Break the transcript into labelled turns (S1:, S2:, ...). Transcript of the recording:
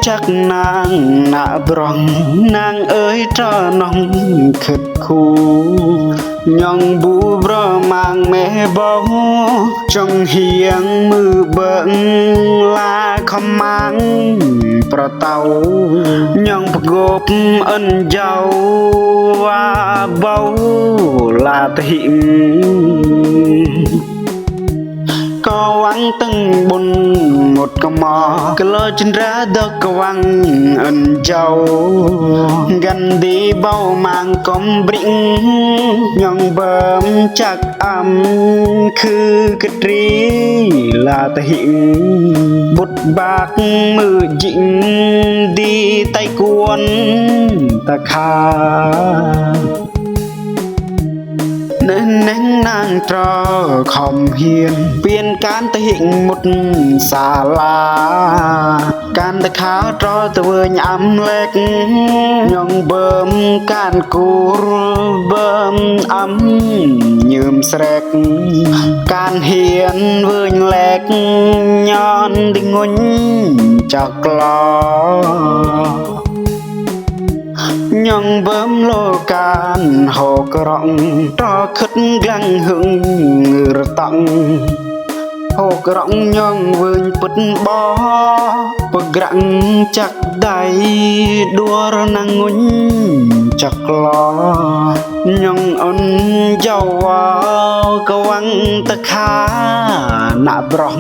S1: จักนางนาบรองนางเอ๋ยตรอนองขึ้นคู่ยองบูบรมางแม่บอกจงเฮียงมือเบิ่งลาขมังประเตายองประกบอันเจ้าว่าเบาลาติงก็วังตึงบนหมดก็มอก็เลยจินระดอกก็วังอันเจ้ากันดีเบามางกอมบริงยองเบิ่มจักคือกระตรีลาตหิงบุดบากมือยิงดีไตกวนตะคาเน้นนางตรอคอมเฮียนเปลี่ยนการตะหิงหมดศาลาการตะขาวตรอตะเวยอำเล็กยองเบิ่มการกูรเบิ่มยืมแสกการเฮียนเวยแหลกย้อนดิ่งงจากกลอยองเบิ่มโลการหอกร้องตอขึ้นกลางหึงระตังหอกร้องยองเวินปุดบ่อปกรังจักใดดัวรนังงุนจักลอยองอ่อนเจ้าวากวังตะขาหน้าบรอง